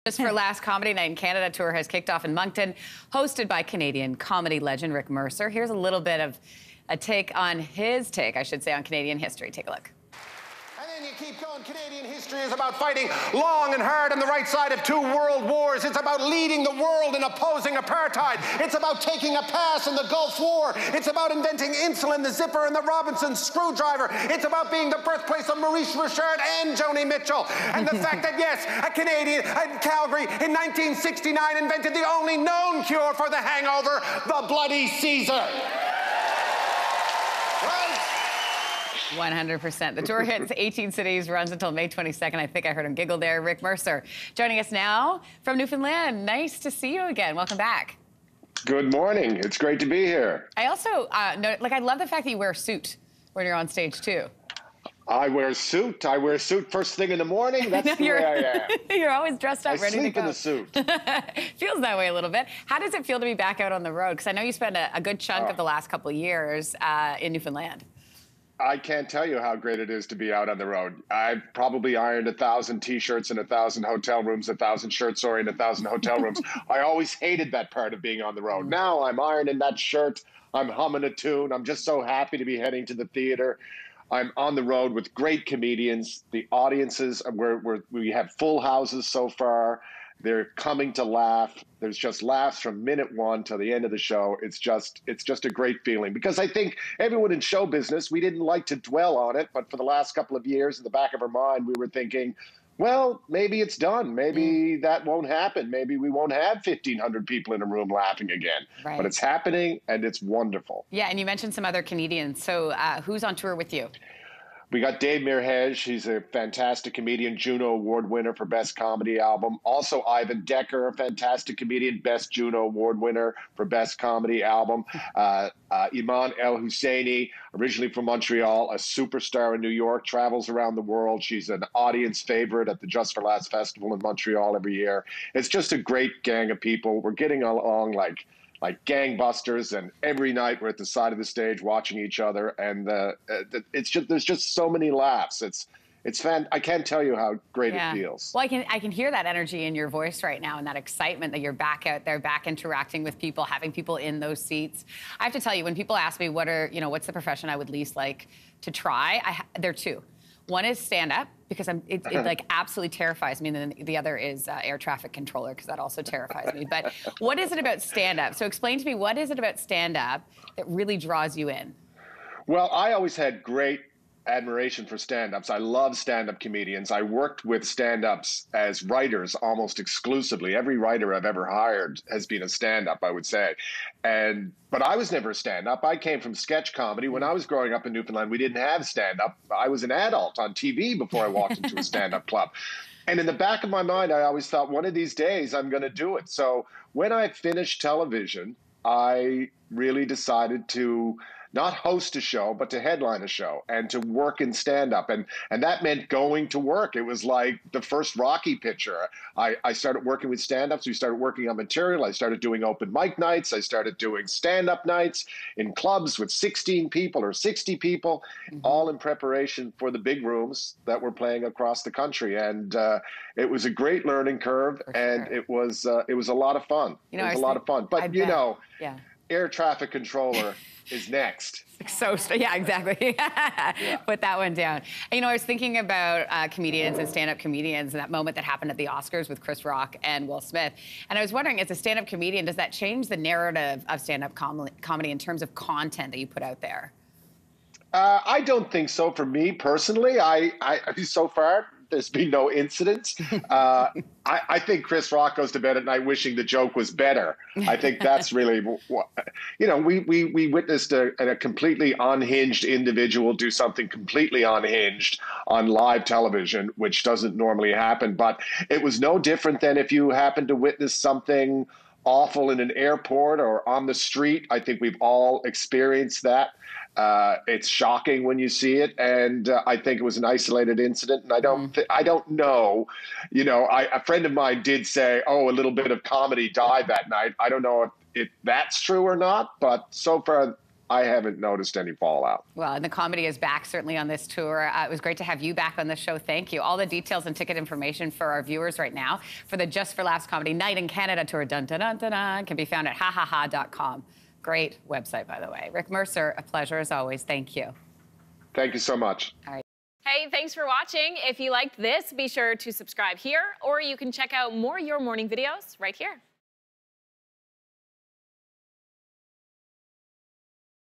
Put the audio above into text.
Just for last comedy night in Canada tour has kicked off in Moncton, hosted by Canadian comedy legend Rick Mercer. Here's a little bit of a take on his take, I should say, on Canadian history. Take a look. And then you keep going. Canadian history is about fighting long and hard on the right side of 2 world wars. It's about leading the world in opposing apartheid. It's about taking a pass in the Gulf War. It's about inventing insulin, the zipper, and the Robinson screwdriver. It's about being the birthplace of Maurice Richard and Joni Mitchell. And the fact that, yes, a Canadian in Calgary in 1969 invented the only known cure for the hangover, the Bloody Caesar. 100%. The tour hits 18 cities, runs until May 22nd. I think I heard him giggle there. Rick Mercer joining us now from Newfoundland. Nice to see you again. Welcome back. Good morning. It's great to be here. I also, I love the fact that you wear a suit when you're on stage, too. I wear a suit. I wear a suit first thing in the morning. That's the way I am. You're always dressed up, ready to go. I sleep in a suit. Feels that way a little bit. How does it feel to be back out on the road? Because I know you spent a good chunk of the last couple of years in Newfoundland. I can't tell you how great it is to be out on the road. I've probably ironed 1,000 T-shirts in 1,000 hotel rooms, 1,000 shirts, in 1,000 hotel rooms. I always hated that part of being on the road. Now I'm ironing that shirt. I'm humming a tune. I'm just so happy to be heading to the theater. I'm on the road with great comedians. The audiences, we have full houses so far. They're coming to laugh. There's just laughs from minute one till the end of the show. It's just a great feeling, because I think everyone in show business, we didn't like to dwell on it, but for the last couple of years in the back of our mind, we were thinking, well, maybe it's done. Maybe that won't happen. Maybe we won't have 1,500 people in a room laughing again. Right. But it's happening, and it's wonderful. Yeah, and you mentioned some other comedians. So who's on tour with you? We got Dave Mirhej. He's a fantastic comedian, Juno Award winner for Best Comedy Album. Also, Ivan Decker, a fantastic comedian, Best Juno Award winner for Best Comedy Album. Iman El Husseini, originally from Montreal, a superstar in New York, travels around the world. She's an audience favorite at the Just for Laughs Festival in Montreal every year. It's just a great gang of people. We're getting along like gangbusters, and every night we're at the side of the stage watching each other, and there's just so many laughs. It's I can't tell you how great it feels. Well, I can hear that energy in your voice right now, and that excitement that you're back out there, back interacting with people, having people in those seats. I have to tell you, when people ask me what's the profession I would least like to try, there are two. One is stand-up, because it like absolutely terrifies me, and then the other is air traffic controller, because that also terrifies me. But what is it about stand-up? So explain to me, what is it about stand-up that really draws you in? Well, I always had great admiration for stand-ups. I love stand-up comedians. I worked with stand-ups as writers almost exclusively. Every writer I've ever hired has been a stand-up, I would say. But I was never a stand-up. I came from sketch comedy. When I was growing up in Newfoundland, we didn't have stand-up. I was an adult on TV before I walked into a stand-up club. And in the back of my mind, I always thought, one of these days I'm going to do it. So when I finished television, I really decided to not host a show, but to headline a show and to work in stand-up. And that meant going to work. It was like the first Rocky picture. I started working with stand-ups. We started working on material. I started doing open mic nights. I started doing stand-up nights in clubs with 16 people or 60 people, all in preparation for the big rooms that were playing across the country. And it was a great learning curve, and it was a lot of fun. It was a lot of fun. But, air traffic controller is next. Yeah, exactly. Put that one down. And, I was thinking about comedians and stand-up comedians and that moment that happened at the Oscars with Chris Rock and Will Smith. And I was wondering, as a stand-up comedian, does that change the narrative of stand-up comedy in terms of content that you put out there? I don't think so. For me personally, so far, there's been no incidents. I think Chris Rock goes to bed at night wishing the joke was better. I think that's really what, we witnessed a completely unhinged individual do something completely unhinged on live television, which doesn't normally happen. But it was no different than if you happen to witness something awful in an airport or on the street. I think we've all experienced that. It's shocking when you see it, and I think it was an isolated incident. And I don't know. A friend of mine did say, "Oh, a little bit of comedy died that night." I don't know if that's true or not, but so far I haven't noticed any fallout. Well, and the comedy is back, certainly, on this tour. It was great to have you back on the show. Thank you. All the details and ticket information for our viewers right now for the Just for Laughs Comedy Night in Canada tour, dun, dun, dun, dun, dun, can be found at hahaha.com. Great website, by the way. Rick Mercer, a pleasure as always. Thank you. Thank you so much. All right. Hey, thanks for watching. If you liked this, be sure to subscribe here, or you can check out more Your Morning videos right here.